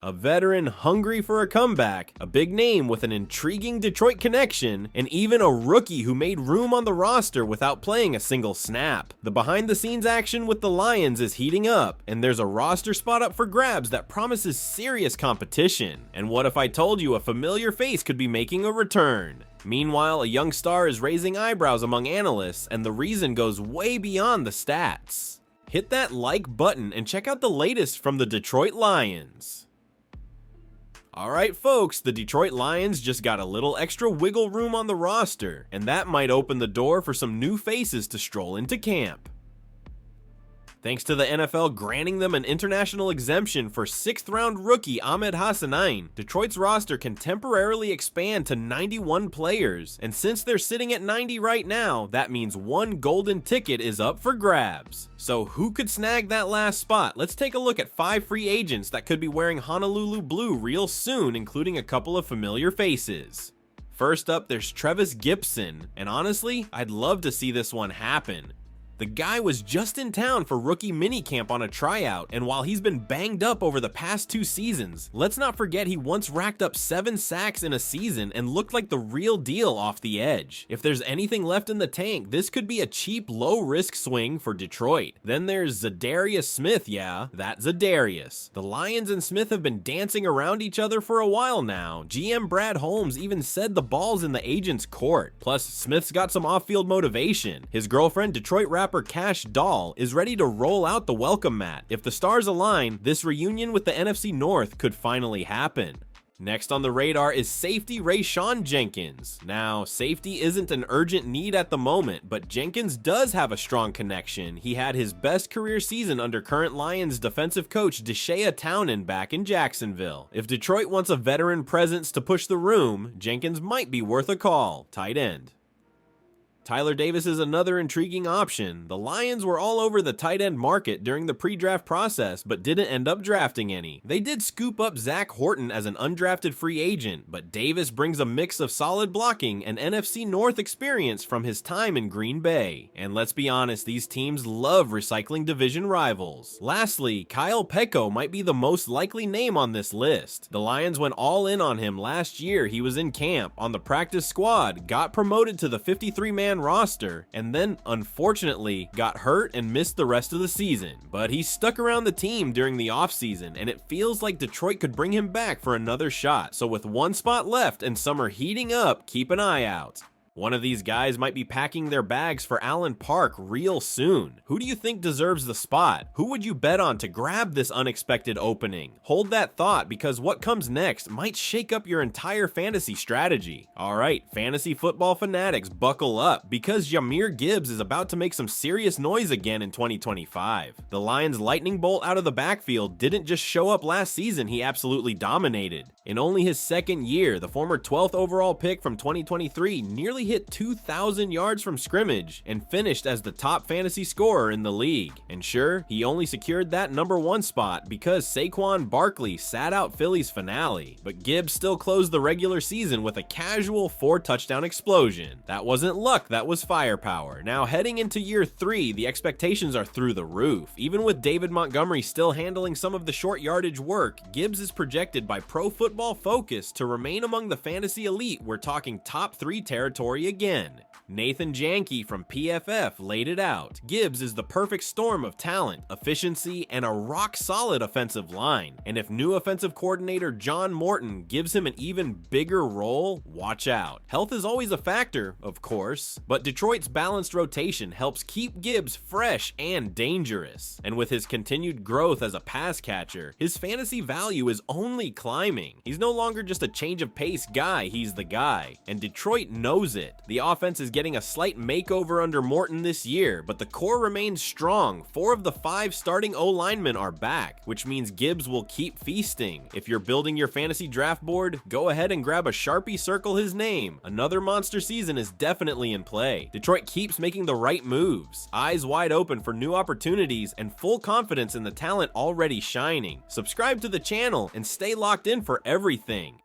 A veteran hungry for a comeback, a big name with an intriguing Detroit connection, and even a rookie who made room on the roster without playing a single snap. The behind-the-scenes action with the Lions is heating up, and there's a roster spot up for grabs that promises serious competition. And what if I told you a familiar face could be making a return? Meanwhile, a young star is raising eyebrows among analysts, and the reason goes way beyond the stats. Hit that like button and check out the latest from the Detroit Lions. Alright folks, the Detroit Lions just got a little extra wiggle room on the roster, and that might open the door for some new faces to stroll into camp. Thanks to the NFL granting them an international exemption for 6th-round rookie Ahmed Hassanein, Detroit's roster can temporarily expand to 91 players, and since they're sitting at 90 right now, that means one golden ticket is up for grabs. So who could snag that last spot? Let's take a look at 5 free agents that could be wearing Honolulu blue real soon, including a couple of familiar faces. First up, there's Trevis Gipson, and honestly, I'd love to see this one happen. The guy was just in town for rookie minicamp on a tryout, and while he's been banged up over the past 2 seasons, let's not forget he once racked up 7 sacks in a season and looked like the real deal off the edge. If there's anything left in the tank, this could be a cheap, low-risk swing for Detroit. Then there's Za'Darius Smith, yeah, that Za'Darius. The Lions and Smith have been dancing around each other for a while now. GM Brad Holmes even said the ball's in the agent's court. Plus, Smith's got some off-field motivation. His girlfriend, Detroit rapper Cash Doll, is ready to roll out the welcome mat. If the stars align, this reunion with the NFC North could finally happen. Next on the radar is safety Rayshawn Jenkins. Now, safety isn't an urgent need at the moment, but Jenkins does have a strong connection. He had his best career season under current Lions defensive coach Deshea Townsend back in Jacksonville. If Detroit wants a veteran presence to push the room, Jenkins might be worth a call. Tight end. Tyler Davis is another intriguing option. The Lions were all over the tight end market during the pre-draft process, but didn't end up drafting any. They did scoop up Zach Horton as an undrafted free agent, but Davis brings a mix of solid blocking and NFC North experience from his time in Green Bay. And let's be honest, these teams love recycling division rivals. Lastly, Kyle Peko might be the most likely name on this list. The Lions went all in on him last year. He was in camp, on the practice squad, got promoted to the 53-man roster, and then unfortunately got hurt and missed the rest of the season. But he stuck around the team during the offseason, and it feels like Detroit could bring him back for another shot. So with one spot left and summer heating up, keep an eye out. One of these guys might be packing their bags for Allen Park real soon. Who do you think deserves the spot? Who would you bet on to grab this unexpected opening? Hold that thought, because what comes next might shake up your entire fantasy strategy. Alright, fantasy football fanatics, buckle up, because Jahmyr Gibbs is about to make some serious noise again in 2025. The Lions' lightning bolt out of the backfield didn't just show up last season, he absolutely dominated. In only his second year, the former 12th overall pick from 2023 nearly hit 2,000 yards from scrimmage and finished as the top fantasy scorer in the league. And sure, he only secured that #1 spot because Saquon Barkley sat out Philly's finale, but Gibbs still closed the regular season with a casual 4-touchdown explosion. That wasn't luck, that was firepower. Now heading into year 3, the expectations are through the roof. Even with David Montgomery still handling some of the short yardage work, Gibbs is projected by Pro Football Focus to remain among the fantasy elite. We're talking top 3 territory again. Nathan Janke from PFF laid it out. Gibbs is the perfect storm of talent, efficiency, and a rock-solid offensive line. And if new offensive coordinator John Morton gives him an even bigger role, watch out. Health is always a factor, of course, but Detroit's balanced rotation helps keep Gibbs fresh and dangerous. And with his continued growth as a pass catcher, his fantasy value is only climbing. He's no longer just a change of pace guy, he's the guy. And Detroit knows it. The offense is getting a slight makeover under Morton this year, but the core remains strong. 4 of the 5 starting O-linemen are back, which means Gibbs will keep feasting. If you're building your fantasy draft board, go ahead and grab a Sharpie, circle his name. Another monster season is definitely in play. Detroit keeps making the right moves, eyes wide open for new opportunities and full confidence in the talent already shining. Subscribe to the channel and stay locked in for everything.